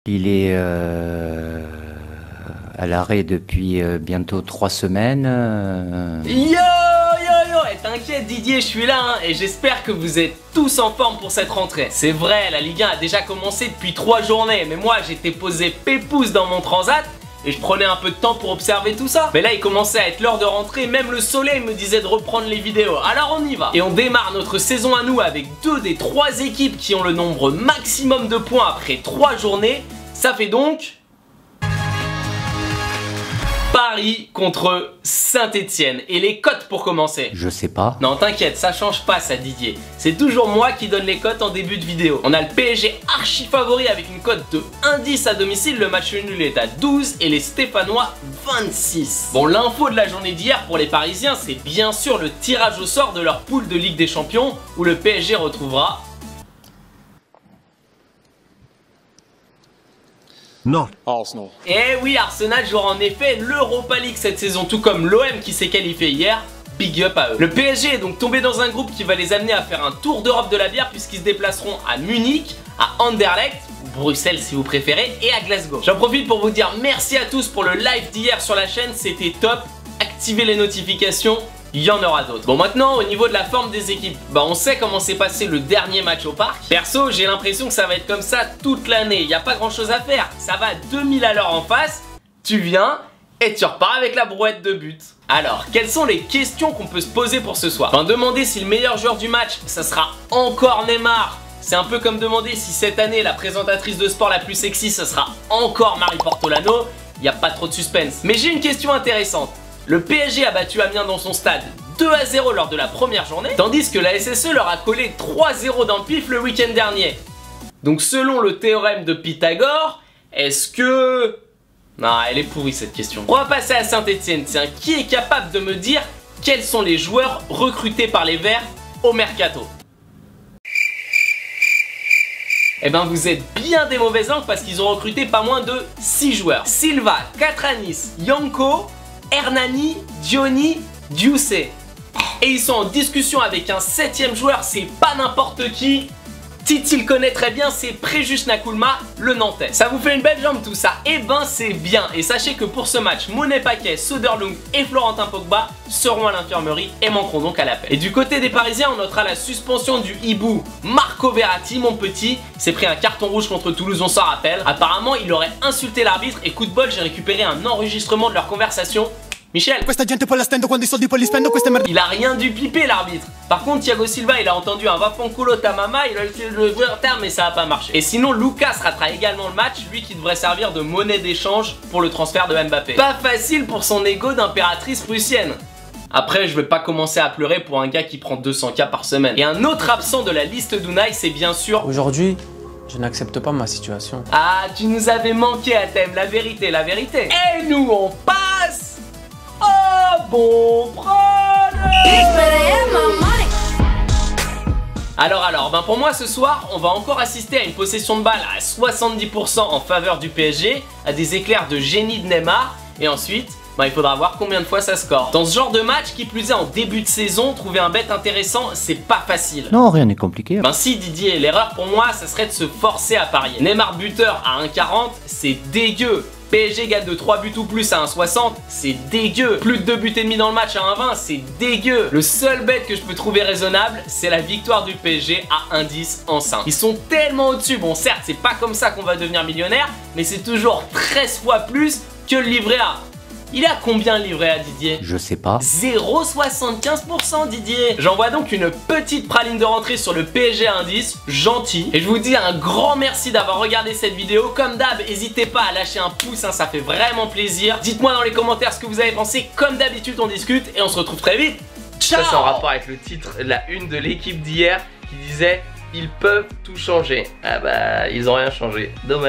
Il est à l'arrêt depuis bientôt 3 semaines. Yo et t'inquiète Didier, je suis là hein, et j'espère que vous êtes tous en forme pour cette rentrée. C'est vrai, la Ligue 1 a déjà commencé depuis 3 journées, mais moi j'étais posé pépouze dans mon transat et je prenais un peu de temps pour observer tout ça. Mais là il commençait à être l'heure de rentrer, même le soleil me disait de reprendre les vidéos. Alors on y va. Et on démarre notre saison à nous avec 2 des 3 équipes qui ont le nombre maximum de points après 3 journées. Ça fait donc Paris contre Saint-Etienne. Et les cotes pour commencer? Je sais pas. Non t'inquiète, ça change pas ça Didier. C'est toujours moi qui donne les cotes en début de vidéo. On a le PSG archi favori avec une cote de 1,10 à domicile. Le match nul est à 12 et les Stéphanois 26. Bon, l'info de la journée d'hier pour les Parisiens, c'est bien sûr le tirage au sort de leur poule de Ligue des Champions où le PSG retrouvera... Non. Arsenal. Eh oui, Arsenal jouera en effet l'Europa League cette saison, tout comme l'OM qui s'est qualifié hier. Big up à eux. Le PSG est donc tombé dans un groupe qui va les amener à faire un tour d'Europe de la bière puisqu'ils se déplaceront à Munich, à Anderlecht, Bruxelles si vous préférez, et à Glasgow. J'en profite pour vous dire merci à tous pour le live d'hier sur la chaîne, c'était top. Activez les notifications, il y en aura d'autres. Bon, maintenant au niveau de la forme des équipes, on sait comment s'est passé le dernier match au parc. Perso, j'ai l'impression que ça va être comme ça toute l'année. Il n'y a pas grand chose à faire. Ça va à 2000 à l'heure en face. Tu viens et tu repars avec la brouette de but. Alors, quelles sont les questions qu'on peut se poser pour ce soir? Demander si le meilleur joueur du match, ça sera encore Neymar. C'est un peu comme demander si cette année la présentatrice de sport la plus sexy, ça sera encore Marie Portolano. Il n'y a pas trop de suspense. Mais j'ai une question intéressante. Le PSG a battu Amiens dans son stade 2-0 lors de la première journée, tandis que la SSE leur a collé 3-0 dans le pif le week-end dernier. Donc selon le théorème de Pythagore, est-ce que... Non, elle est pourrie cette question. On va passer à Saint-Etienne. Tiens, qui est capable de me dire quels sont les joueurs recrutés par les Verts au Mercato? Eh ben vous êtes bien des mauvaises langues parce qu'ils ont recruté pas moins de 6 joueurs. Silva, Catranis, Yanko, Hernani, Diony, Diusse. Et ils sont en discussion avec un 7ème joueur, c'est pas n'importe qui. Titi le connaît très bien, c'est Préjus Nakoulma, le Nantais. Ça vous fait une belle jambe tout ça? Eh ben c'est bien. Et sachez que pour ce match, Monet Paquet, Söderlund et Florentin Pogba seront à l'infirmerie et manqueront donc à l'appel. Et du côté des Parisiens, on notera la suspension du hibou Marco Verratti, mon petit. Il s'est pris un carton rouge contre Toulouse, on s'en rappelle. Apparemment, il aurait insulté l'arbitre et coup de bol, j'ai récupéré un enregistrement de leur conversation. Michel, il a rien dû piper l'arbitre. Par contre Thiago Silva il a entendu un Vafanculo Tamama, il a essayé de le terme mais ça a pas marché. Et sinon Lucas ratera également le match, lui qui devrait servir de monnaie d'échange pour le transfert de Mbappé. Pas facile pour son ego d'impératrice prussienne. Après je vais pas commencer à pleurer pour un gars qui prend 200K par semaine. Et un autre absent de la liste d'Unai c'est bien sûr... Aujourd'hui, je n'accepte pas ma situation. Ah tu nous avais manqué à thème, la vérité, la vérité. Et nous on passe bon Alors, pour moi ce soir, on va encore assister à une possession de balle à 70% en faveur du PSG, à des éclairs de génie de Neymar, et ensuite, il faudra voir combien de fois ça score. Dans ce genre de match, qui plus est en début de saison, trouver un bet intéressant, c'est pas facile. Non, rien n'est compliqué. Si Didier, l'erreur pour moi, ça serait de se forcer à parier. Neymar buteur à 1,40, c'est dégueu. PSG gagne de 3 buts ou plus à 1,60, c'est dégueu. Plus de 2 buts et demi dans le match à 1,20, c'est dégueu. Le seul bet que je peux trouver raisonnable, c'est la victoire du PSG à 1,10 en 5. Ils sont tellement au-dessus. Bon, certes, c'est pas comme ça qu'on va devenir millionnaire, mais c'est toujours 13 fois plus que le livret A. Il est à combien le livret A, Didier? Je sais pas. 0,75% Didier. J'envoie donc une petite praline de rentrée sur le PSG à 1,10, gentil. Et je vous dis un grand merci d'avoir regardé cette vidéo. Comme d'hab, n'hésitez pas à lâcher un pouce, ça fait vraiment plaisir. Dites-moi dans les commentaires ce que vous avez pensé. Comme d'habitude, on discute et on se retrouve très vite. Ciao. Ça c'est en rapport avec le titre, la une de l'équipe d'hier qui disait « Ils peuvent tout changer ». Ah bah, ils ont rien changé. Dommage.